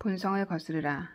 본성을 거스르라.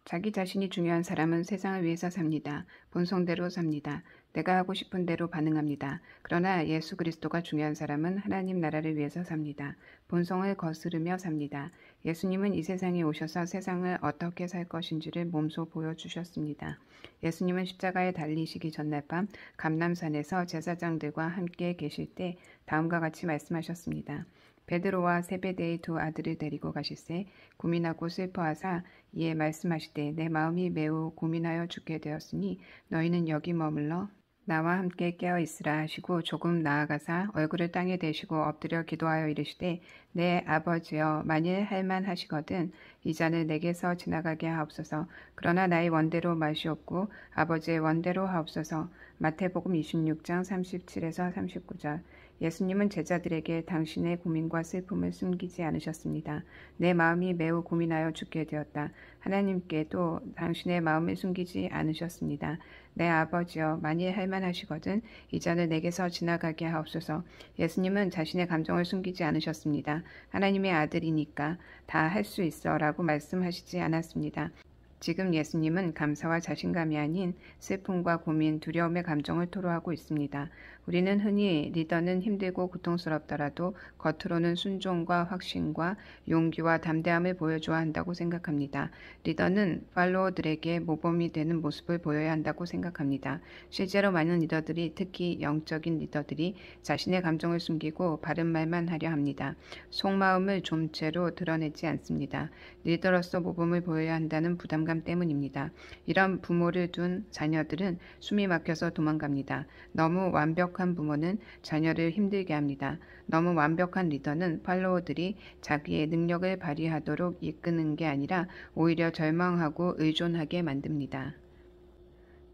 자기 자신이 중요한 사람은 세상을 위해서 삽니다. 본성대로 삽니다. 내가 하고 싶은 대로 반응합니다. 그러나 예수 그리스도가 중요한 사람은 하나님 나라를 위해서 삽니다. 본성을 거스르며 삽니다. 예수님은 이 세상에 오셔서 세상을 어떻게 살 것인지를 몸소 보여주셨습니다. 예수님은 십자가에 달리시기 전날 밤 감람산에서 제사장들과 함께 계실 때 다음과 같이 말씀하셨습니다. 베드로와 세베대의 두 아들을 데리고 가실새 고민하고 슬퍼하사 이에 말씀하시되 내 마음이 매우 고민하여 죽게 되었으니 너희는 여기 머물러 나와 함께 깨어 있으라 하시고 조금 나아가사 얼굴을 땅에 대시고 엎드려 기도하여 이르시되 내 아버지여 만일 할만하시거든 이 잔을 내게서 지나가게 하옵소서. 그러나 나의 원대로 마시옵고 아버지의 원대로 하옵소서. 마태복음 26장 37에서 39절. 예수님은 제자들에게 당신의 고민과 슬픔을 숨기지 않으셨습니다. 내 마음이 매우 고민하여 죽게 되었다. 하나님께도 당신의 마음을 숨기지 않으셨습니다. 내 아버지여 만일 할만하시거든 이 잔을 내게서 지나가게 하옵소서. 예수님은 자신의 감정을 숨기지 않으셨습니다. 하나님의 아들이니까 다 할 수 있어 라고 말씀하시지 않았습니다. 지금 예수님은 감사와 자신감이 아닌 슬픔과 고민, 두려움의 감정을 토로하고 있습니다. 우리는 흔히 리더는 힘들고 고통스럽더라도 겉으로는 순종과 확신과 용기와 담대함을 보여줘야 한다고 생각합니다. 리더는 팔로워들에게 모범이 되는 모습을 보여야 한다고 생각합니다. 실제로 많은 리더들이, 특히 영적인 리더들이 자신의 감정을 숨기고 바른 말만 하려 합니다. 속마음을 좀채로 드러내지 않습니다. 리더로서 모범을 보여야 한다는 부담감 때문입니다. 이런 부모를 둔 자녀들은 숨이 막혀서 도망갑니다. 너무 완벽한 부모는 자녀를 힘들게 합니다. 너무 완벽한 리더는 팔로워들이 자기의 능력을 발휘하도록 이끄는 게 아니라 오히려 절망하고 의존하게 만듭니다.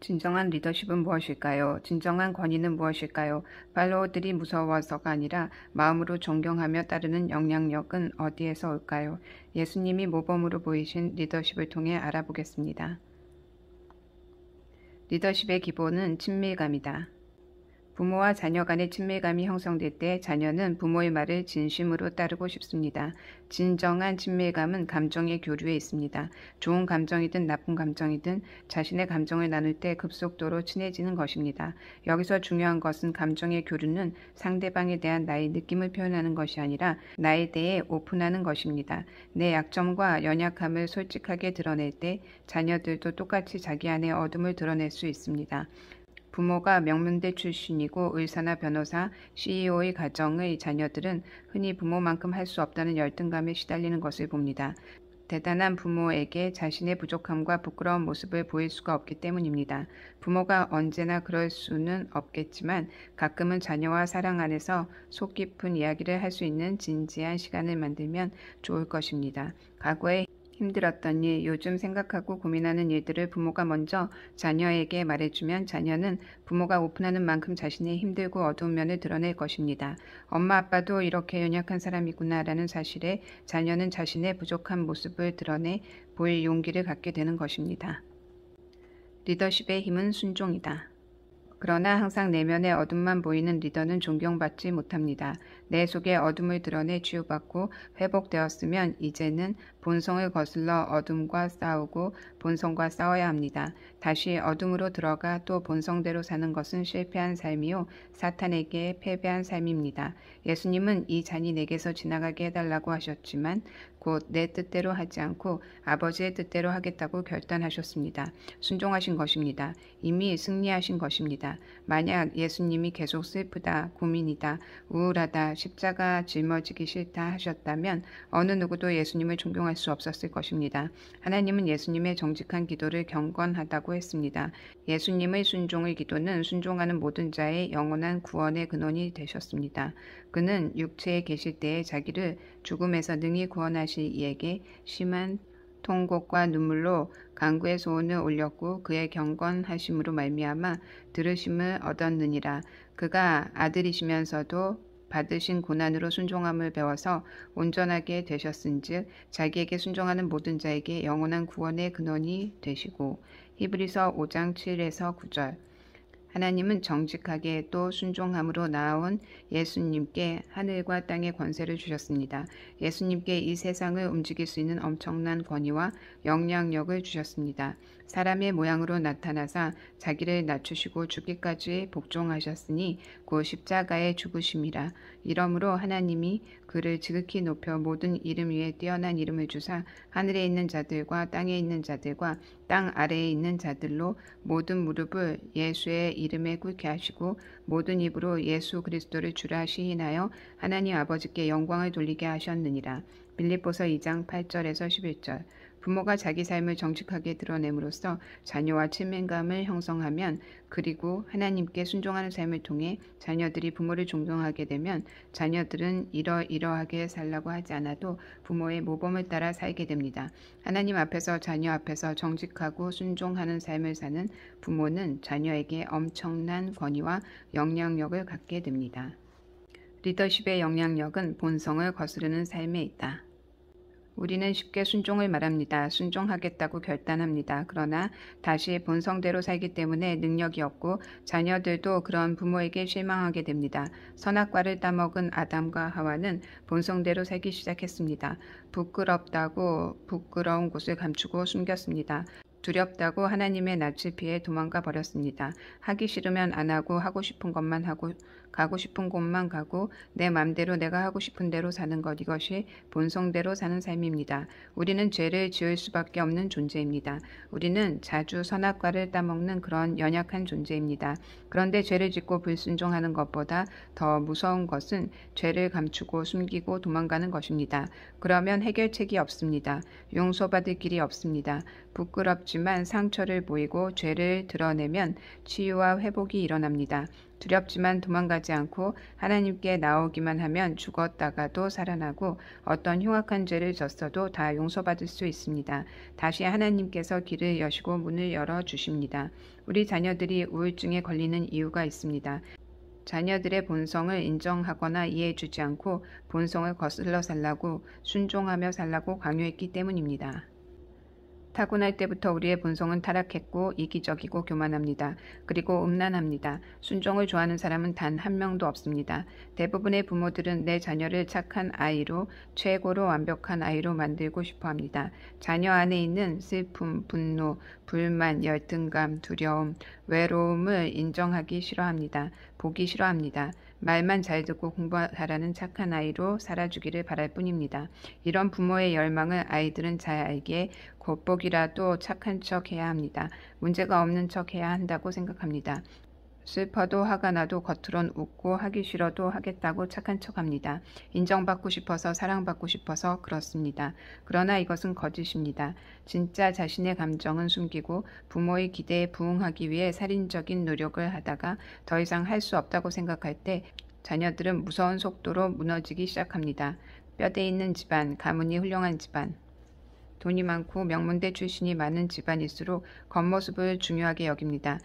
진정한 리더십은 무엇일까요? 진정한 권위는 무엇일까요? 팔로워들이 무서워서가 아니라 마음으로 존경하며 따르는 영향력은 어디에서 올까요? 예수님이 모범으로 보이신 리더십을 통해 알아보겠습니다. 리더십의 기본은 친밀감이다. 부모와 자녀 간의 친밀감이 형성될 때 자녀는 부모의 말을 진심으로 따르고 싶습니다. 진정한 친밀감은 감정의 교류에 있습니다. 좋은 감정이든 나쁜 감정이든 자신의 감정을 나눌 때 급속도로 친해지는 것입니다. 여기서 중요한 것은 감정의 교류는 상대방에 대한 나의 느낌을 표현하는 것이 아니라 나에 대해 오픈하는 것입니다. 내 약점과 연약함을 솔직하게 드러낼 때 자녀들도 똑같이 자기 안의 어둠을 드러낼 수 있습니다. 부모가 명문대 출신이고 의사나 변호사, CEO의 가정의 자녀들은 흔히 부모만큼 할 수 없다는 열등감에 시달리는 것을 봅니다. 대단한 부모에게 자신의 부족함과 부끄러운 모습을 보일 수가 없기 때문입니다. 부모가 언제나 그럴 수는 없겠지만 가끔은 자녀와 사랑 안에서 속 깊은 이야기를 할 수 있는 진지한 시간을 만들면 좋을 것입니다. 과거에 힘들었던 일, 요즘 생각하고 고민하는 일들을 부모가 먼저 자녀에게 말해주면 자녀는 부모가 오픈하는 만큼 자신의 힘들고 어두운 면을 드러낼 것입니다. 엄마 아빠도 이렇게 연약한 사람이구나라는 사실에 자녀는 자신의 부족한 모습을 드러내 보일 용기를 갖게 되는 것입니다. 리더십의 힘은 순종이다. 그러나 항상 내면의 어둠만 보이는 리더는 존경받지 못합니다. 내 속의 어둠을 드러내 치유받고 회복되었으면 이제는 본성을 거슬러 어둠과 싸우고 본성과 싸워야 합니다. 다시 어둠으로 들어가 또 본성대로 사는 것은 실패한 삶이요 사탄에게 패배한 삶입니다. 예수님은 이 잔이 내게서 지나가게 해달라고 하셨지만 곧 내 뜻대로 하지 않고 아버지의 뜻대로 하겠다고 결단하셨습니다. 순종하신 것입니다. 이미 승리하신 것입니다. 만약 예수님이 계속 슬프다, 고민이다, 우울하다, 십자가 짊어지기 싫다 하셨다면 어느 누구도 예수님을 존경할 수 없었을 것입니다. 하나님은 예수님의 정직한 기도를 경건하다고 했습니다. 예수님의 순종의 기도는 순종하는 모든 자의 영원한 구원의 근원이 되셨습니다. 그는 육체에 계실 때에 자기를 죽음에서 능히 구원하실 이에게 심한 통곡과 눈물로 간구의 소원을 올렸고 그의 경건하심으로 말미암아 들으심을 얻었느니라. 그가 아들이시면서도 받으신 고난으로 순종함을 배워서 온전하게 되셨은즉 자기에게 순종하는 모든 자에게 영원한 구원의 근원이 되시고. 히브리서 5장 7에서 9절. 하나님은 정직하게 또 순종함으로 나아온 예수님께 하늘과 땅의 권세를 주셨습니다. 예수님께 이 세상을 움직일 수 있는 엄청난 권위와 영향력을 주셨습니다. 사람의 모양으로 나타나사 자기를 낮추시고 죽기까지 복종하셨으니 곧 십자가에 죽으심이라. 이러므로 하나님이 그를 지극히 높여 모든 이름 위에 뛰어난 이름을 주사 하늘에 있는 자들과 땅에 있는 자들과 땅 아래에 있는 자들로 모든 무릎을 예수의 이름에 꿇게 하시고 모든 입으로 예수 그리스도를 주라 시인하여 하나님 아버지께 영광을 돌리게 하셨느니라. 빌립보서 2장 8절에서 11절. 부모가 자기 삶을 정직하게 드러냄으로써 자녀와 친밀감을 형성하면, 그리고 하나님께 순종하는 삶을 통해 자녀들이 부모를 존경하게 되면 자녀들은 이러이러하게 살라고 하지 않아도 부모의 모범을 따라 살게 됩니다. 하나님 앞에서 자녀 앞에서 정직하고 순종하는 삶을 사는 부모는 자녀에게 엄청난 권위와 영향력을 갖게 됩니다. 리더십의 영향력은 본성을 거스르는 삶에 있다. 우리는 쉽게 순종을 말합니다. 순종하겠다고 결단합니다. 그러나 다시 본성대로 살기 때문에 능력이 없고 자녀들도 그런 부모에게 실망하게 됩니다. 선악과를 따먹은 아담과 하와는 본성대로 살기 시작했습니다. 부끄럽다고 부끄러운 곳을 감추고 숨겼습니다. 두렵다고 하나님의 낯을 피해 도망가 버렸습니다. 하기 싫으면 안 하고 하고 싶은 것만 하고 가고 싶은 곳만 가고 내 맘대로 내가 하고 싶은 대로 사는 것, 이것이 본성대로 사는 삶입니다. 우리는 죄를 지을 수밖에 없는 존재입니다. 우리는 자주 선악과를 따먹는 그런 연약한 존재입니다. 그런데 죄를 짓고 불순종하는 것보다 더 무서운 것은 죄를 감추고 숨기고 도망가는 것입니다. 그러면 해결책이 없습니다. 용서받을 길이 없습니다. 부끄럽지만 상처를 보이고 죄를 드러내면 치유와 회복이 일어납니다. 두렵지만 도망가지 않고 하나님께 나오기만 하면 죽었다가도 살아나고 어떤 흉악한 죄를 졌어도 다 용서받을 수 있습니다. 다시 하나님께서 길을 여시고 문을 열어주십니다. 우리 자녀들이 우울증에 걸리는 이유가 있습니다. 자녀들의 본성을 인정하거나 이해해주지 않고 본성을 거슬러 살라고, 순종하며 살라고 강요했기 때문입니다. 타고날 때부터 우리의 본성은 타락했고 이기적이고 교만합니다. 그리고 음란합니다. 순종을 좋아하는 사람은 단 한 명도 없습니다. 대부분의 부모들은 내 자녀를 착한 아이로, 최고로 완벽한 아이로 만들고 싶어 합니다. 자녀 안에 있는 슬픔, 분노, 불만, 열등감, 두려움, 외로움을 인정하기 싫어합니다. 보기 싫어합니다. 말만 잘 듣고 공부 잘하는 착한 아이로 살아주기를 바랄 뿐입니다. 이런 부모의 열망을 아이들은 잘 알기에 겉보기라도 착한 척 해야 합니다. 문제가 없는 척 해야 한다고 생각합니다. 슬퍼도 화가 나도 겉으론 웃고 하기 싫어도 하겠다고 착한 척합니다. 인정받고 싶어서, 사랑받고 싶어서 그렇습니다. 그러나 이것은 거짓입니다. 진짜 자신의 감정은 숨기고 부모의 기대에 부응하기 위해 살인적인 노력을 하다가 더 이상 할 수 없다고 생각할 때 자녀들은 무서운 속도로 무너지기 시작합니다. 뼈대 있는 집안, 가문이 훌륭한 집안, 돈이 많고 명문대 출신이 많은 집안일수록 겉모습을 중요하게 여깁니다.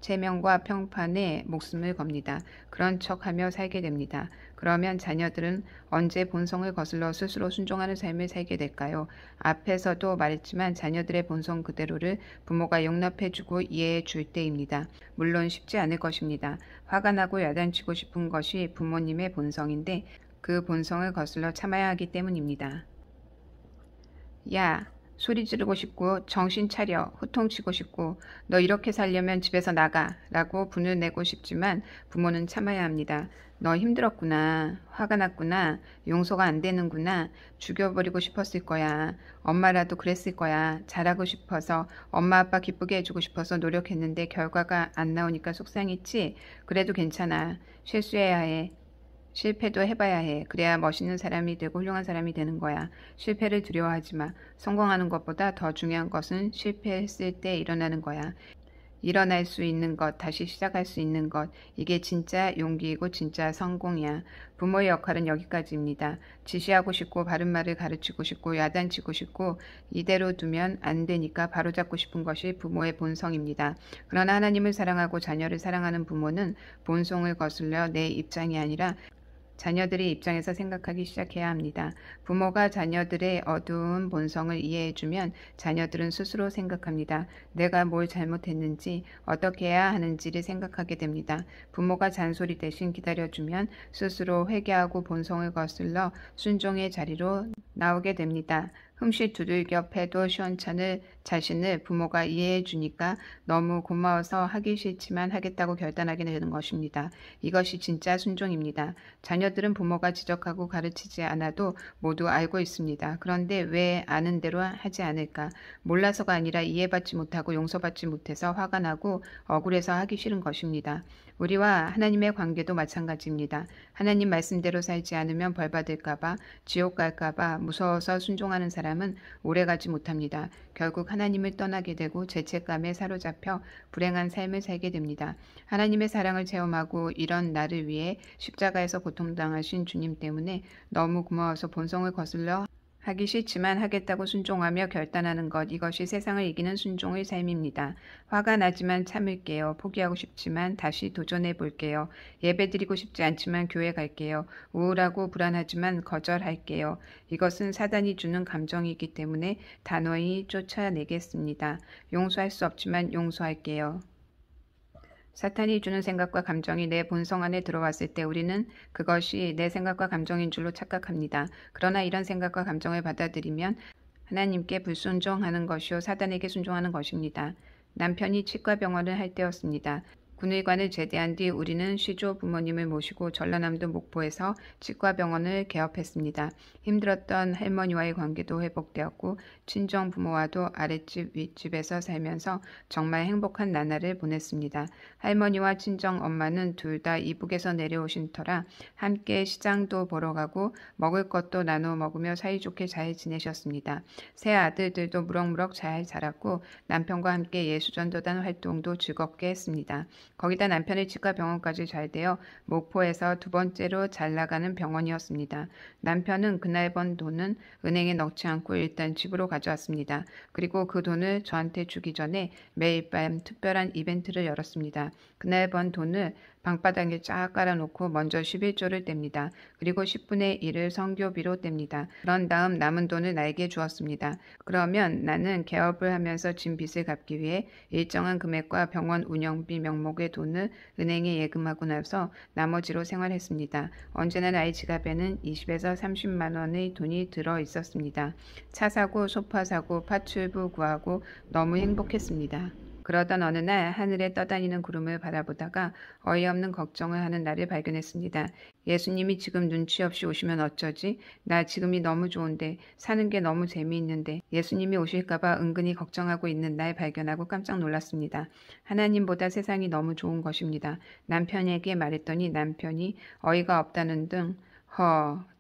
체면과 평판에 목숨을 겁니다. 그런 척하며 살게 됩니다. 그러면 자녀들은 언제 본성을 거슬러 스스로 순종하는 삶을 살게 될까요? 앞에서도 말했지만 자녀들의 본성 그대로를 부모가 용납해주고 이해해줄 때입니다. 물론 쉽지 않을 것입니다. 화가 나고 야단치고 싶은 것이 부모님의 본성인데 그 본성을 거슬러 참아야 하기 때문입니다. 야! 소리 지르고 싶고 정신 차려 호통치고 싶고 너 이렇게 살려면 집에서 나가 라고 분을 내고 싶지만 부모는 참아야 합니다. 너 힘들었구나. 화가 났구나. 용서가 안 되는구나. 죽여버리고 싶었을 거야. 엄마라도 그랬을 거야. 잘하고 싶어서 엄마 아빠 기쁘게 해주고 싶어서 노력했는데 결과가 안 나오니까 속상했지? 그래도 괜찮아. 실수해야 해. 실패도 해봐야 해. 그래야 멋있는 사람이 되고 훌륭한 사람이 되는 거야. 실패를 두려워하지 마. 성공하는 것보다 더 중요한 것은 실패했을 때 일어나는 거야. 일어날 수 있는 것, 다시 시작할 수 있는 것, 이게 진짜 용기이고 진짜 성공이야. 부모의 역할은 여기까지입니다. 지시하고 싶고 바른 말을 가르치고 싶고 야단치고 싶고 이대로 두면 안 되니까 바로잡고 싶은 것이 부모의 본성입니다. 그러나 하나님을 사랑하고 자녀를 사랑하는 부모는 본성을 거슬려 내 입장이 아니라 자녀들의 입장에서 생각하기 시작해야 합니다. 부모가 자녀들의 어두운 본성을 이해해주면 자녀들은 스스로 생각합니다. 내가 뭘 잘못했는지, 어떻게 해야 하는지를 생각하게 됩니다. 부모가 잔소리 대신 기다려주면 스스로 회개하고 본성을 거슬러 순종의 자리로 나오게 됩니다. 흠칫 두들겨 패도 시원찮을 자신을 부모가 이해해 주니까 너무 고마워서 하기 싫지만 하겠다고 결단하게 되는 것입니다. 이것이 진짜 순종입니다. 자녀들은 부모가 지적하고 가르치지 않아도 모두 알고 있습니다. 그런데 왜 아는 대로 하지 않을까? 몰라서가 아니라 이해받지 못하고 용서받지 못해서 화가 나고 억울해서 하기 싫은 것입니다. 우리와 하나님의 관계도 마찬가지입니다. 하나님 말씀대로 살지 않으면 벌 받을까봐, 지옥 갈까봐 무서워서 순종하는 사람은 오래가지 못합니다. 결국 하나님을 떠나게 되고 죄책감에 사로잡혀 불행한 삶을 살게 됩니다. 하나님의 사랑을 체험하고 이런 나를 위해 십자가에서 고통당하신 주님 때문에 너무 고마워서 본성을 거슬러 하기 싫지만 하겠다고 순종하며 결단하는 것, 이것이 세상을 이기는 순종의 삶입니다. 화가 나지만 참을게요. 포기하고 싶지만 다시 도전해 볼게요. 예배드리고 싶지 않지만 교회 갈게요. 우울하고 불안하지만 거절할게요. 이것은 사단이 주는 감정이기 때문에 단호히 쫓아내겠습니다. 용서할 수 없지만 용서할게요. 사탄이 주는 생각과 감정이 내 본성 안에 들어왔을 때 우리는 그것이 내 생각과 감정인 줄로 착각합니다. 그러나 이런 생각과 감정을 받아들이면 하나님께 불순종하는 것이요 사단에게 순종하는 것입니다. 남편이 치과병원을 할 때였습니다. 군의관을 제대한 뒤 우리는 시조 부모님을 모시고 전라남도 목포에서 치과병원을 개업했습니다. 힘들었던 할머니와의 관계도 회복되었고 친정 부모와도 아랫집 윗집에서 살면서 정말 행복한 나날을 보냈습니다. 할머니와 친정 엄마는 둘 다 이북에서 내려오신 터라 함께 시장도 보러 가고 먹을 것도 나눠 먹으며 사이좋게 잘 지내셨습니다. 새 아들들도 무럭무럭 잘 자랐고 남편과 함께 예수전도단 활동도 즐겁게 했습니다. 거기다 남편의 치과 병원까지 잘 되어 목포에서 두 번째로 잘 나가는 병원이었습니다. 남편은 그날 번 돈은 은행에 넣지 않고 일단 집으로 가져왔습니다. 그리고 그 돈을 저한테 주기 전에 매일 밤 특별한 이벤트를 열었습니다. 그날 번 돈을 방바닥에 쫙 깔아놓고 먼저 11조를 뗍니다. 그리고 10분의 1을 선교비로 뗍니다. 그런 다음 남은 돈을 나에게 주었습니다. 그러면 나는 개업을 하면서 진 빚을 갚기 위해 일정한 금액과 병원 운영비 명목의 돈을 은행에 예금하고 나서 나머지로 생활했습니다. 언제나 나의 지갑에는 20에서 30만 원의 돈이 들어 있었습니다. 차 사고 소파 사고 파출부 구하고 너무 행복했습니다. 그러던 어느 날 하늘에 떠다니는 구름을 바라보다가 어이없는 걱정을 하는 나를 발견했습니다. 예수님이 지금 눈치 없이 오시면 어쩌지? 나 지금이 너무 좋은데, 사는 게 너무 재미있는데, 예수님이 오실까봐 은근히 걱정하고 있는 날 발견하고 깜짝 놀랐습니다. 하나님보다 세상이 너무 좋은 것입니다. 남편에게 말했더니 남편이 어이가 없다는 등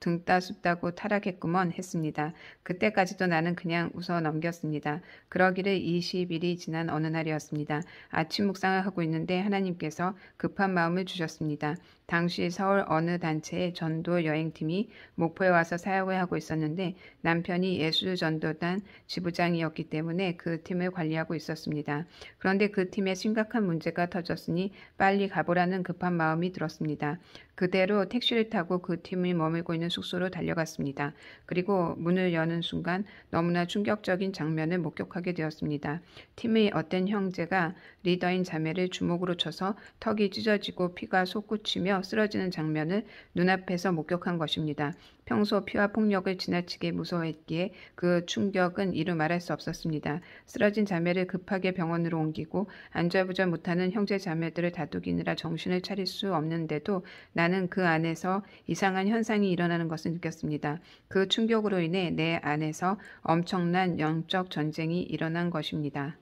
등 따숩다고 타락했구먼 했습니다. 그때까지도 나는 그냥 웃어 넘겼습니다. 그러기를 20일이 지난 어느 날이었습니다. 아침 묵상을 하고 있는데 하나님께서 급한 마음을 주셨습니다. 당시 서울 어느 단체의 전도 여행팀이 목포에 와서 사역을 하고 있었는데 남편이 예수전도단 지부장이었기 때문에 그 팀을 관리하고 있었습니다. 그런데 그 팀에 심각한 문제가 터졌으니 빨리 가보라는 급한 마음이 들었습니다. 그대로 택시를 타고 그 팀이 머물고 있는 숙소로 달려갔습니다. 그리고 문을 여는 순간 너무나 충격적인 장면을 목격하게 되었습니다. 팀의 어떤 형제가 리더인 자매를 주먹으로 쳐서 턱이 찢어지고 피가 솟구치며 쓰러지는 장면을 눈앞에서 목격한 것입니다. 평소 피와 폭력을 지나치게 무서워했기에 그 충격은 이루 말할 수 없었습니다. 쓰러진 자매를 급하게 병원으로 옮기고 안절부절 못하는 형제 자매들을 다독이느라 정신을 차릴 수 없는데도 나는 그 안에서 이상한 현상이 일어나는 것을 느꼈습니다. 그 충격으로 인해 내 안에서 엄청난 영적 전쟁이 일어난 것입니다.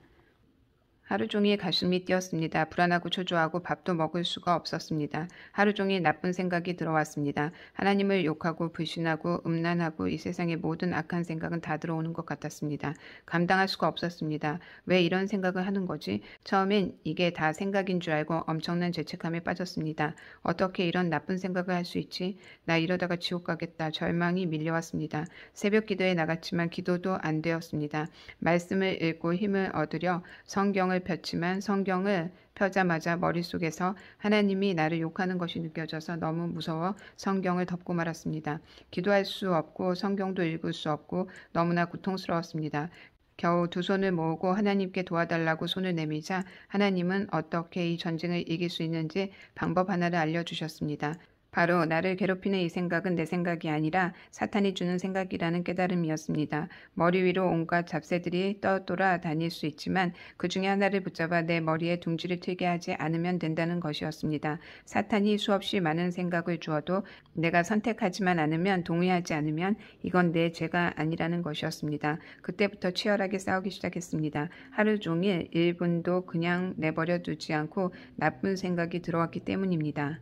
하루 종일 가슴이 뛰었습니다. 불안하고 초조하고 밥도 먹을 수가 없었습니다. 하루 종일 나쁜 생각이 들어왔습니다. 하나님을 욕하고 불신하고 음란하고 이 세상의 모든 악한 생각은 다 들어오는 것 같았습니다. 감당할 수가 없었습니다. 왜 이런 생각을 하는 거지? 처음엔 이게 다 생각인 줄 알고 엄청난 죄책감에 빠졌습니다. 어떻게 이런 나쁜 생각을 할 수 있지? 나 이러다가 지옥 가겠다. 절망이 밀려왔습니다. 새벽 기도에 나갔지만 기도도 안 되었습니다. 말씀을 읽고 힘을 얻으려 성경을 성경을 폈지만 성경을 펴자마자 머릿속에서 하나님이 나를 욕하는 것이 느껴져서 너무 무서워 성경을 덮고 말았습니다. 기도할 수 없고 성경도 읽을 수 없고 너무나 고통스러웠습니다. 겨우 두 손을 모으고 하나님께 도와달라고 손을 내밀자 하나님은 어떻게 이 전쟁을 이길 수 있는지 방법 하나를 알려주셨습니다. 바로 나를 괴롭히는 이 생각은 내 생각이 아니라 사탄이 주는 생각이라는 깨달음이었습니다. 머리 위로 온갖 잡새들이 떠돌아 다닐 수 있지만 그 중에 하나를 붙잡아 내 머리에 둥지를 틀게 하지 않으면 된다는 것이었습니다. 사탄이 수없이 많은 생각을 주어도 내가 선택하지만 않으면, 동의하지 않으면 이건 내 죄가 아니라는 것이었습니다. 그때부터 치열하게 싸우기 시작했습니다. 하루 종일 1분도 그냥 내버려 두지 않고 나쁜 생각이 들어왔기 때문입니다.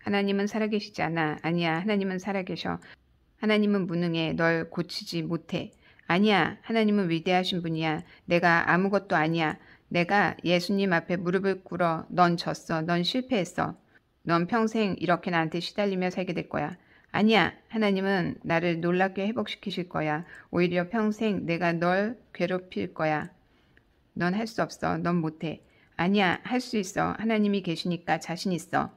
하나님은 살아계시지 않아. 아니야, 하나님은 살아계셔. 하나님은 무능해. 널 고치지 못해. 아니야, 하나님은 위대하신 분이야. 내가 아무것도 아니야. 내가 예수님 앞에 무릎을 꿇어. 넌 졌어. 넌 실패했어. 넌 평생 이렇게 나한테 시달리며 살게 될 거야. 아니야, 하나님은 나를 놀랍게 회복시키실 거야. 오히려 평생 내가 널 괴롭힐 거야. 넌 할 수 없어. 넌 못해. 아니야, 할 수 있어. 하나님이 계시니까 자신 있어.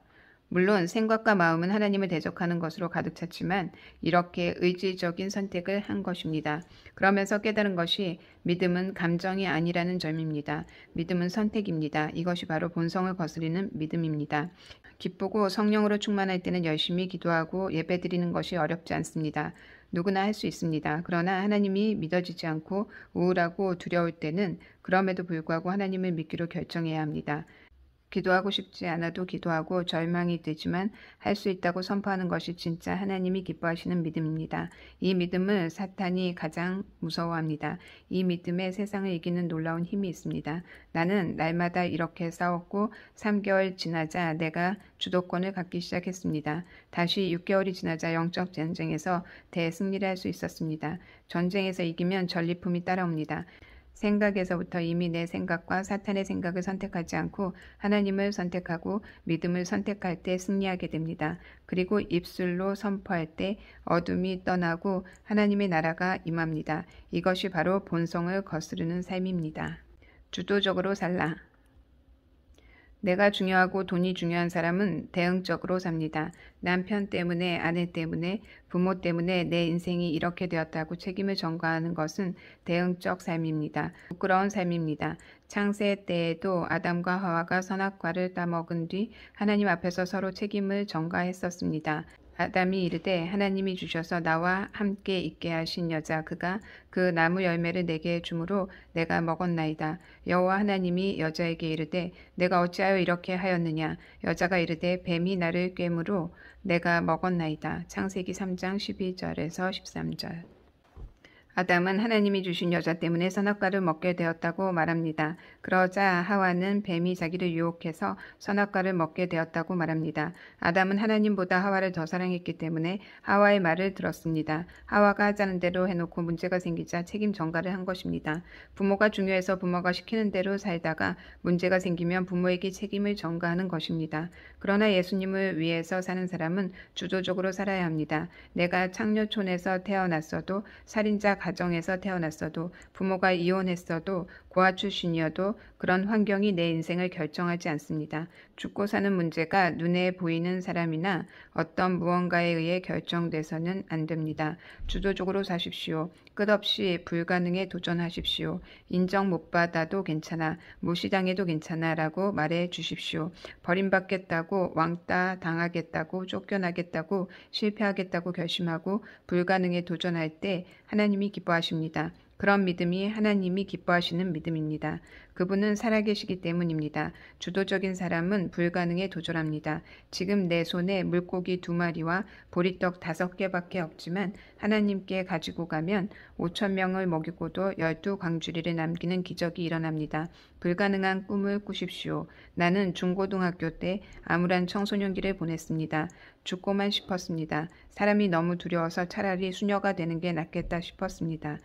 물론 생각과 마음은 하나님을 대적하는 것으로 가득 찼지만 이렇게 의지적인 선택을 한 것입니다. 그러면서 깨달은 것이 믿음은 감정이 아니라는 점입니다. 믿음은 선택입니다. 이것이 바로 본성을 거스리는 믿음입니다. 기쁘고 성령으로 충만할 때는 열심히 기도하고 예배드리는 것이 어렵지 않습니다. 누구나 할 수 있습니다. 그러나 하나님이 믿어지지 않고 우울하고 두려울 때는 그럼에도 불구하고 하나님을 믿기로 결정해야 합니다. 기도하고 싶지 않아도 기도하고 절망이 되지만 할 수 있다고 선포하는 것이 진짜 하나님이 기뻐하시는 믿음입니다. 이 믿음을 사탄이 가장 무서워합니다. 이 믿음에 세상을 이기는 놀라운 힘이 있습니다. 나는 날마다 이렇게 싸웠고 3개월 지나자 내가 주도권을 갖기 시작했습니다. 다시 6개월이 지나자 영적 전쟁에서 대승리를 할 수 있었습니다. 전쟁에서 이기면 전리품이 따라옵니다. 생각에서부터 이미 내 생각과 사탄의 생각을 선택하지 않고 하나님을 선택하고 믿음을 선택할 때 승리하게 됩니다. 그리고 입술로 선포할 때 어둠이 떠나고 하나님의 나라가 임합니다. 이것이 바로 본성을 거스르는 삶입니다. 주도적으로 살라. 내가 중요하고 돈이 중요한 사람은 대응적으로 삽니다. 남편 때문에, 아내 때문에, 부모 때문에 내 인생이 이렇게 되었다고 책임을 전가하는 것은 대응적 삶입니다. 부끄러운 삶입니다. 창세 때에도 아담과 하와가 선악과를 따먹은 뒤 하나님 앞에서 서로 책임을 전가했었습니다. 아담이 이르되 하나님이 주셔서 나와 함께 있게 하신 여자 그가 그 나무 열매를 내게 주므로 내가 먹었나이다. 여호와 하나님이 여자에게 이르되 내가 어찌하여 이렇게 하였느냐. 여자가 이르되 뱀이 나를 꿰므로 내가 먹었나이다. 창세기 3장 12절에서 13절. 아담은 하나님이 주신 여자 때문에 선악과를 먹게 되었다고 말합니다. 그러자 하와는 뱀이 자기를 유혹해서 선악과를 먹게 되었다고 말합니다. 아담은 하나님보다 하와를 더 사랑했기 때문에 하와의 말을 들었습니다. 하와가 하자는 대로 해놓고 문제가 생기자 책임 전가를 한 것입니다. 부모가 중요해서 부모가 시키는 대로 살다가 문제가 생기면 부모에게 책임을 전가하는 것입니다. 그러나 예수님을 위해서 사는 사람은 주도적으로 살아야 합니다. 내가 창녀촌에서 태어났어도 살인자 가정에서 태어났어도 부모가 이혼했어도 고아 출신이어도 그런 환경이 내 인생을 결정하지 않습니다. 죽고 사는 문제가 눈에 보이는 사람이나 어떤 무언가에 의해 결정돼서는 안 됩니다. 주도적으로 사십시오. 끝없이 불가능에 도전하십시오. 인정 못 받아도 괜찮아. 무시당해도 괜찮아 라고 말해 주십시오. 버림받겠다고 왕따 당하겠다고 쫓겨나겠다고 실패하겠다고 결심하고 불가능에 도전할 때 하나님이 기뻐하십니다. 그런 믿음이 하나님이 기뻐하시는 믿음입니다. 그분은 살아계시기 때문입니다. 주도적인 사람은 불가능에 도전합니다. 지금 내 손에 물고기 2마리와 보리떡 5개밖에 없지만 하나님께 가지고 가면 5,000명을 먹이고도 12광주리를 남기는 기적이 일어납니다. 불가능한 꿈을 꾸십시오. 나는 중고등학교 때 암울한 청소년기를 보냈습니다. 죽고만 싶었습니다. 사람이 너무 두려워서 차라리 수녀가 되는 게 낫겠다 싶었습니다.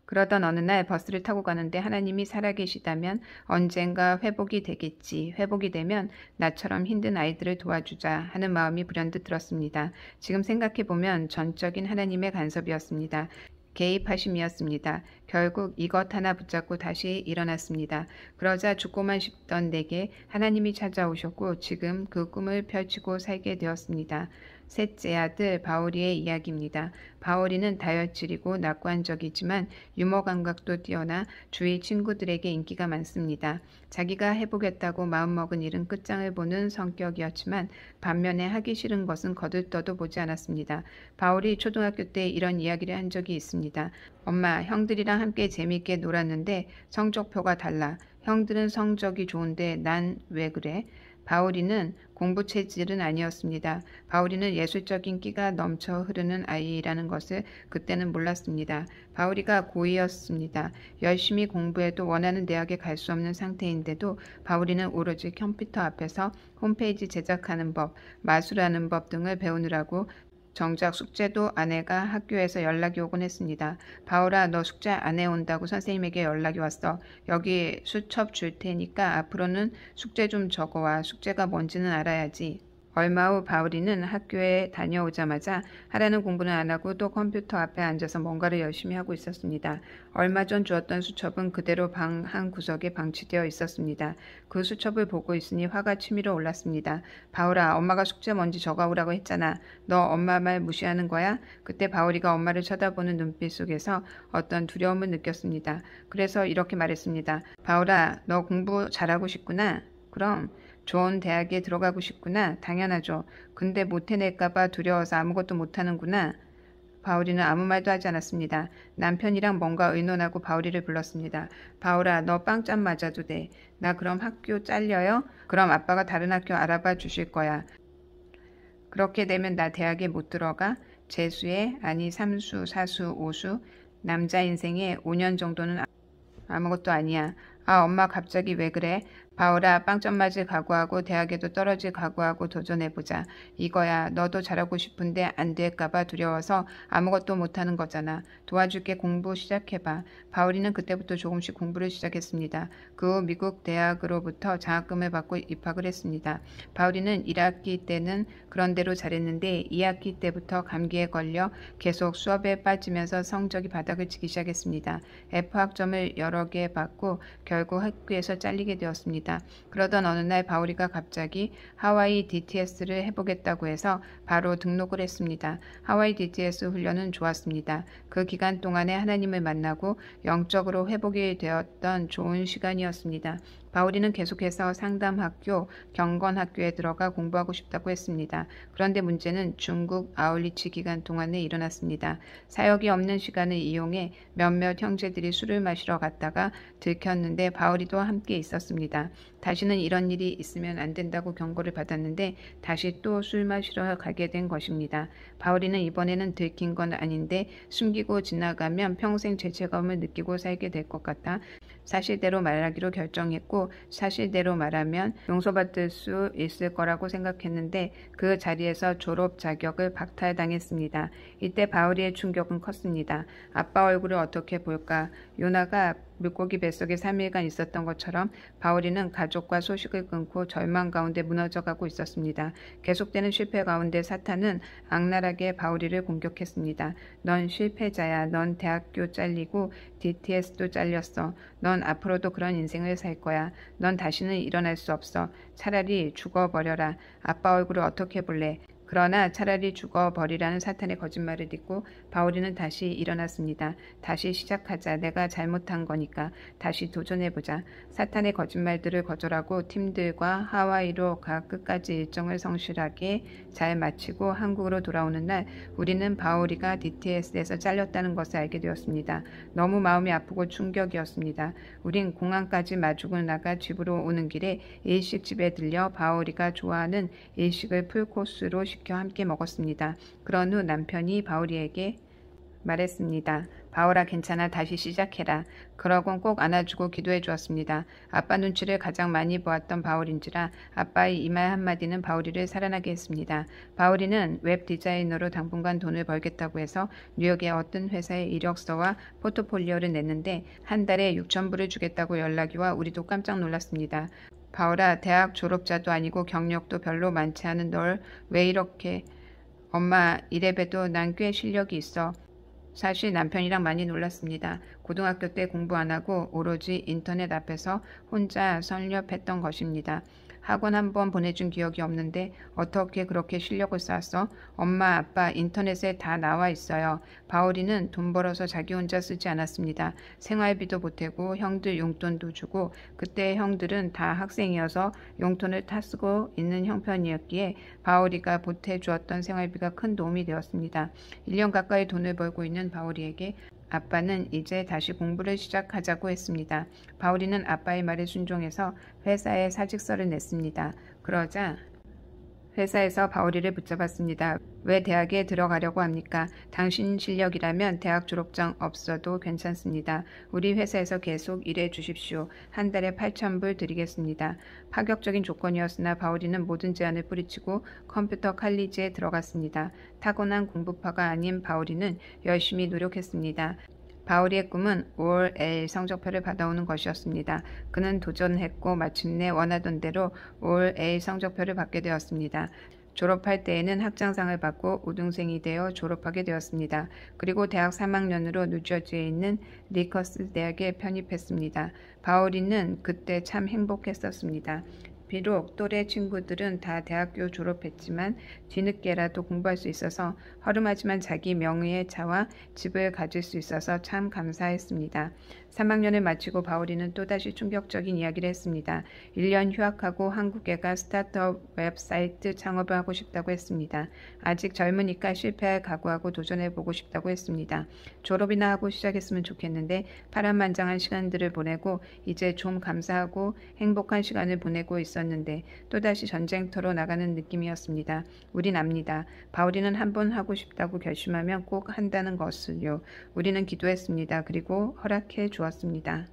그러던 어느 날 버스를 타고 가는데 하나님이 살아계시다면 언젠가 회복이 되겠지. 회복이 되면 나처럼 힘든 아이들을 도와주자 하는 마음이 불현듯 들었습니다. 지금 생각해보면 전적인 하나님의 간섭이었습니다. 개입하심이었습니다. 결국 이것 하나 붙잡고 다시 일어났습니다. 그러자 죽고만 싶던 내게 하나님이 찾아오셨고 지금 그 꿈을 펼치고 살게 되었습니다. 셋째 아들 바오리의 이야기입니다. 바오리는 다혈질이고 낙관적이지만 유머 감각도 뛰어나 주위 친구들에게 인기가 많습니다. 자기가 해보겠다고 마음먹은 일은 끝장을 보는 성격이었지만 반면에 하기 싫은 것은 거들떠도 보지 않았습니다. 바오리 초등학교 때 이런 이야기를 한 적이 있습니다. 엄마, 형들이랑 함께 재밌게 놀았는데 성적표가 달라. 형들은 성적이 좋은데 난 왜 그래? 바오리는 공부 체질은 아니었습니다. 바오리는 예술적인 끼가 넘쳐 흐르는 아이라는 것을 그때는 몰랐습니다. 바오리가 고2였습니다. 열심히 공부해도 원하는 대학에 갈 수 없는 상태인데도 바오리는 오로지 컴퓨터 앞에서 홈페이지 제작하는 법, 마술하는 법 등을 배우느라고 정작 숙제도 아내가 학교에서 연락이 오곤 했습니다. 바오라, 너 숙제 안 해온다고 선생님에게 연락이 왔어. 여기 수첩 줄 테니까 앞으로는 숙제 좀 적어와. 숙제가 뭔지는 알아야지. 얼마 후 바오리는 학교에 다녀오자마자 하라는 공부는 안 하고 또 컴퓨터 앞에 앉아서 뭔가를 열심히 하고 있었습니다. 얼마 전 주었던 수첩은 그대로 방 한 구석에 방치되어 있었습니다. 그 수첩을 보고 있으니 화가 치밀어 올랐습니다. 바오라, 엄마가 숙제 뭔지 적어오라고 했잖아. 너 엄마 말 무시하는 거야? 그때 바오리가 엄마를 쳐다보는 눈빛 속에서 어떤 두려움을 느꼈습니다. 그래서 이렇게 말했습니다. 바오라, 너 공부 잘하고 싶구나. 그럼 좋은 대학에 들어가고 싶구나. 당연하죠. 근데 못 해낼까봐 두려워서 아무것도 못하는구나. 바오리는 아무 말도 하지 않았습니다. 남편이랑 뭔가 의논하고 바오리를 불렀습니다. 바오라, 너 빵점 맞아도 돼. 나 그럼 학교 잘려요? 그럼 아빠가 다른 학교 알아봐 주실 거야. 그렇게 되면 나 대학에 못 들어가? 재수에, 아니 3수, 4수, 5수, 남자 인생에 5년 정도는 아무것도 아니야. 아, 엄마 갑자기 왜 그래? 바오라, 빵점 맞을 각오하고 대학에도 떨어질 각오하고 도전해보자. 이거야. 너도 잘하고 싶은데 안 될까봐 두려워서 아무것도 못하는 거잖아. 도와줄게. 공부 시작해봐. 바오리는 그때부터 조금씩 공부를 시작했습니다. 그 후 미국 대학으로부터 장학금을 받고 입학을 했습니다. 바오리는 1학기 때는 그런대로 잘했는데 2학기 때부터 감기에 걸려 계속 수업에 빠지면서 성적이 바닥을 치기 시작했습니다. F학점을 여러 개 받고 결국 학교에서 잘리게 되었습니다. 그러던 어느 날 바오리가 갑자기 하와이 DTS를 해보겠다고 해서 바로 등록을 했습니다. 하와이 DTS 훈련은 좋았습니다. 그 기간 동안에 하나님을 만나고 영적으로 회복이 되었던 좋은 시간이었습니다. 바오리는 계속해서 상담학교, 경건학교에 들어가 공부하고 싶다고 했습니다. 그런데 문제는 중국 아울리치 기간 동안에 일어났습니다. 사역이 없는 시간을 이용해 몇몇 형제들이 술을 마시러 갔다가 들켰는데 바오리도 함께 있었습니다. 다시는 이런 일이 있으면 안 된다고 경고를 받았는데 다시 또 술 마시러 가게 된 것입니다. 바오리는 이번에는 들킨 건 아닌데 숨기고 지나가면 평생 죄책감을 느끼고 살게 될 것 같아 사실대로 말하기로 결정했고 사실대로 말하면 용서받을 수 있을 거라고 생각했는데 그 자리에서 졸업 자격을 박탈당했습니다. 이때 바오리의 충격은 컸습니다. 아빠 얼굴을 어떻게 볼까? 요나가 물고기 뱃속에 3일간 있었던 것처럼 바오리는 가족과 소식을 끊고 절망 가운데 무너져가고 있었습니다. 계속되는 실패 가운데 사탄은 악랄하게 바오리를 공격했습니다. 넌 실패자야. 넌 대학교 잘리고 DTS도 잘렸어. 넌 앞으로도 그런 인생을 살 거야. 넌 다시는 일어날 수 없어. 차라리 죽어버려라. 아빠 얼굴을 어떻게 볼래? 그러나 차라리 죽어버리라는 사탄의 거짓말을 듣고 바오리는 다시 일어났습니다. 다시 시작하자. 내가 잘못한 거니까. 다시 도전해보자. 사탄의 거짓말들을 거절하고 팀들과 하와이로 가 끝까지 일정을 성실하게 잘 마치고 한국으로 돌아오는 날 우리는 바오리가 DTS에서 잘렸다는 것을 알게 되었습니다. 너무 마음이 아프고 충격이었습니다. 우린 공항까지 마주고 나가 집으로 오는 길에 일식집에 들려 바오리가 좋아하는 일식을 풀코스로 시켜 함께 먹었습니다. 그런 후 남편이 바오리에게 말했습니다. 바오라 괜찮아. 다시 시작해라. 그러곤 꼭 안아주고 기도해 주었습니다. 아빠 눈치를 가장 많이 보았던 바오리인지라 아빠의 이 말 한마디는 바오리를 살아나게 했습니다. 바오리는 웹 디자이너로 당분간 돈을 벌겠다고 해서 뉴욕의 어떤 회사에 이력서와 포트폴리오를 냈는데 한 달에 6,000불을 주겠다고 연락이 와 우리도 깜짝 놀랐습니다. 바오라, 대학 졸업자도 아니고 경력도 별로 많지 않은 널 왜 이렇게... 엄마, 이래봬도 난 꽤 실력이 있어. 사실 남편이랑 많이 놀랐습니다. 고등학교 때 공부 안 하고 오로지 인터넷 앞에서 혼자 설렵했던 것입니다. 학원 한 번 보내준 기억이 없는데 어떻게 그렇게 실력을 쌓았어? 엄마, 아빠 인터넷에 다 나와 있어요. 바울이는 돈 벌어서 자기 혼자 쓰지 않았습니다. 생활비도 보태고 형들 용돈도 주고 그때 형들은 다 학생이어서 용돈을 다 쓰고 있는 형편이었기에 바울이가 보태주었던 생활비가 큰 도움이 되었습니다. 1년 가까이 돈을 벌고 있는 바울이에게 아빠는 이제 다시 공부를 시작하자고 했습니다. 바울이는 아빠의 말에 순종해서 회사에 사직서를 냈습니다. 그러자 회사에서 바울이를 붙잡았습니다. 왜 대학에 들어가려고 합니까? 당신 실력이라면 대학 졸업장 없어도 괜찮습니다. 우리 회사에서 계속 일해 주십시오. 한 달에 8,000불 드리겠습니다. 파격적인 조건이었으나 바울이는 모든 제안을 뿌리치고 컴퓨터 칼리지에 들어갔습니다. 타고난 공부파가 아닌 바울이는 열심히 노력했습니다. 바울이의 꿈은 올 A 성적표를 받아오는 것이었습니다. 그는 도전했고 마침내 원하던 대로 올 A 성적표를 받게 되었습니다. 졸업할 때에는 학장상을 받고 우등생이 되어 졸업하게 되었습니다. 그리고 대학 3학년으로 뉴저지에 있는 리커스 대학에 편입했습니다. 바울이는 그때 참 행복했었습니다. 비록 또래 친구들은 다 대학교 졸업했지만 뒤늦게라도 공부할 수 있어서 허름하지만 자기 명의의 차와 집을 가질 수 있어서 참 감사했습니다. 3학년을 마치고 바울이는 또다시 충격적인 이야기를 했습니다. 1년 휴학하고 한국에 가 스타트업 웹사이트 창업을 하고 싶다고 했습니다. 아직 젊으니까 실패할 각오하고 도전해보고 싶다고 했습니다. 졸업이나 하고 시작했으면 좋겠는데 파란만장한 시간들을 보내고 이제 좀 감사하고 행복한 시간을 보내고 있었는데 또다시 전쟁터로 나가는 느낌이었습니다. 우린 압니다. 바울이는 한 번 하고 싶다고 결심하면 꼭 한다는 것을요. 우리는 기도했습니다. 그리고 허락해 주었습니다.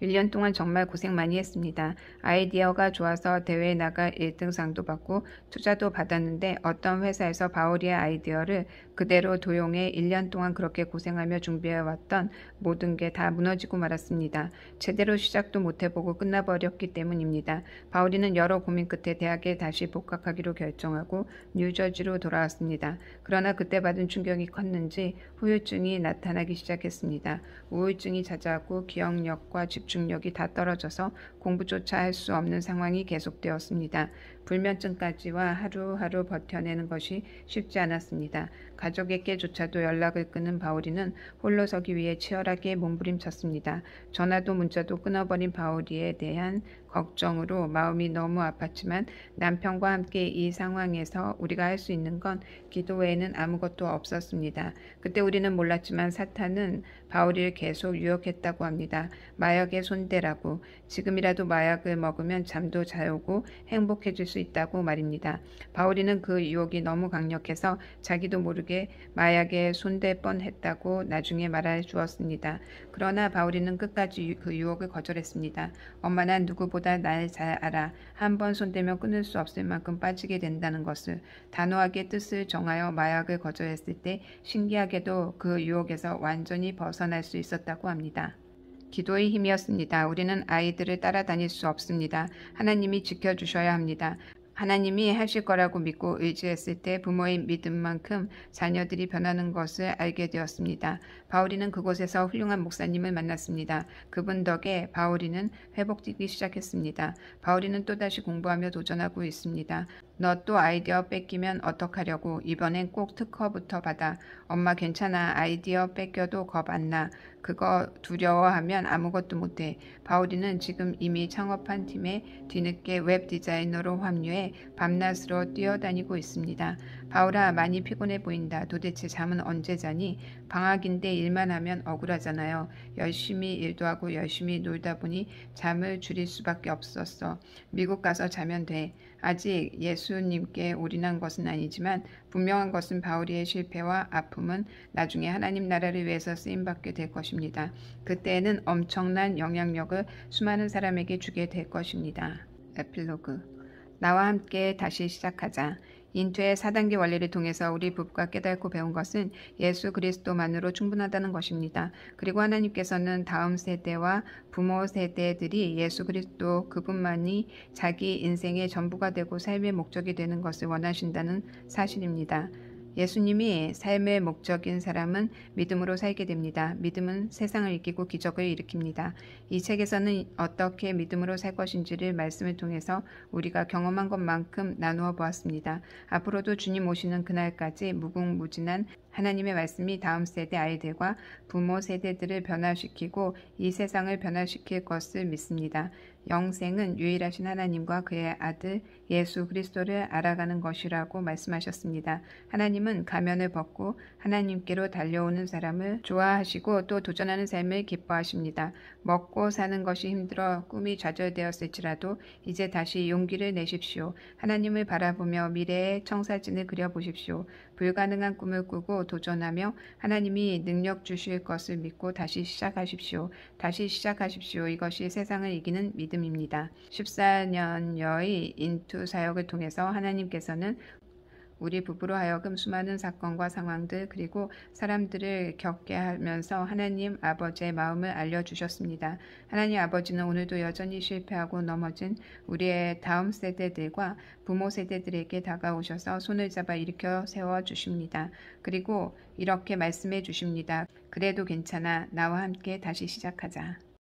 1년 동안 정말 고생 많이 했습니다. 아이디어가 좋아서 대회에 나가 1등상도 받고 투자도 받았는데 어떤 회사에서 바울이의 아이디어를 그대로 도용해 1년 동안 그렇게 고생하며 준비해왔던 모든 게 다 무너지고 말았습니다. 제대로 시작도 못해보고 끝나버렸기 때문입니다. 바울이는 여러 고민 끝에 대학에 다시 복학하기로 결정하고 뉴저지로 돌아왔습니다. 그러나 그때 받은 충격이 컸는지 후유증이 나타나기 시작했습니다. 우울증이 찾아왔고 기억력과 집중력이 다 떨어져서 공부조차 할 수 없는 상황이 계속되었습니다. 불면증까지와 하루하루 버텨내는 것이 쉽지 않았습니다. 가족에게조차도 연락을 끊은 바울이는 홀로 서기 위해 치열하게 몸부림쳤습니다. 전화도 문자도 끊어버린 바울이에 대한 걱정으로 마음이 너무 아팠지만 남편과 함께 이 상황에서 우리가 할 수 있는 건 기도 외에는 아무것도 없었습니다. 그때 우리는 몰랐지만 사탄은 바울이를 계속 유혹했다고 합니다. 마약의 손대라고. 지금이라도 마약을 먹으면 잠도 잘 오고 행복해질 수 있다고 말입니다. 바울이는 그 유혹이 너무 강력해서 자기도 모르게 마약에 손댈 뻔했다고 나중에 말해 주었습니다. 그러나 바울이는 끝까지 그 유혹을 거절했습니다. 엄마, 난 누구보다 날 잘 알아. 한 번 손대면 끊을 수 없을 만큼 빠지게 된다는 것을. 단호하게 뜻을 정하여 마약을 거절했을 때 신기하게도 그 유혹에서 완전히 벗어날 수 있었다고 합니다. 기도의 힘이었습니다. 우리는 아이들을 따라다닐 수 없습니다. 하나님이 지켜주셔야 합니다. 하나님이 하실 거라고 믿고 의지했을 때 부모의 믿음만큼 자녀들이 변하는 것을 알게 되었습니다. 바울이는 그곳에서 훌륭한 목사님을 만났습니다. 그분 덕에 바울이는 회복되기 시작했습니다. 바울이는 또다시 공부하며 도전하고 있습니다. 너 또 아이디어 뺏기면 어떡하려고. 이번엔 꼭 특허부터 받아. 엄마 괜찮아. 아이디어 뺏겨도 겁 안 나. 그거 두려워하면 아무것도 못해. 바울이는 지금 이미 창업한 팀에 뒤늦게 웹 디자이너로 합류해 밤낮으로 뛰어다니고 있습니다. 바울아, 많이 피곤해 보인다. 도대체 잠은 언제 자니? 방학인데 일만 하면 억울하잖아요. 열심히 일도 하고 열심히 놀다 보니 잠을 줄일 수밖에 없었어. 미국 가서 자면 돼. 아직 예수님께 올인한 것은 아니지만 분명한 것은 바울이의 실패와 아픔은 나중에 하나님 나라를 위해서 쓰임받게 될 것입니다. 그때에는 엄청난 영향력을 수많은 사람에게 주게 될 것입니다. 에필로그. 나와 함께 다시 시작하자. 인투의 4단계 원리를 통해서 우리 부부가 깨닫고 배운 것은 예수 그리스도만으로 충분하다는 것입니다. 그리고 하나님께서는 다음 세대와 부모 세대들이 예수 그리스도 그분만이 자기 인생의 전부가 되고 삶의 목적이 되는 것을 원하신다는 사실입니다. 예수님이 삶의 목적인 사람은 믿음으로 살게 됩니다. 믿음은 세상을 이기고 기적을 일으킵니다. 이 책에서는 어떻게 믿음으로 살 것인지를 말씀을 통해서 우리가 경험한 것만큼 나누어 보았습니다. 앞으로도 주님 오시는 그날까지 무궁무진한 하나님의 말씀이 다음 세대 아이들과 부모 세대들을 변화시키고 이 세상을 변화시킬 것을 믿습니다. 영생은 유일하신 하나님과 그의 아들 예수 그리스도를 알아가는 것이라고 말씀하셨습니다. 하나님은 가면을 벗고 하나님께로 달려오는 사람을 좋아하시고 또 도전하는 삶을 기뻐하십니다. 먹고 사는 것이 힘들어 꿈이 좌절되었을지라도 이제 다시 용기를 내십시오. 하나님을 바라보며 미래의 청사진을 그려보십시오. 불가능한 꿈을 꾸고 도전하며 하나님이 능력 주실 것을 믿고 다시 시작하십시오. 다시 시작하십시오. 이것이 세상을 이기는 믿음입니다. 14년여의 인투 사역을 통해서 하나님께서는 우리 부부로 하여금 수많은 사건과 상황들 그리고 사람들을 겪게 하면서 하나님 아버지의 마음을 알려주셨습니다. 하나님 아버지는 오늘도 여전히 실패하고 넘어진 우리의 다음 세대들과 부모 세대들에게 다가오셔서 손을 잡아 일으켜 세워주십니다. 그리고 이렇게 말씀해 주십니다. 그래도 괜찮아. 나와 함께 다시 시작하자.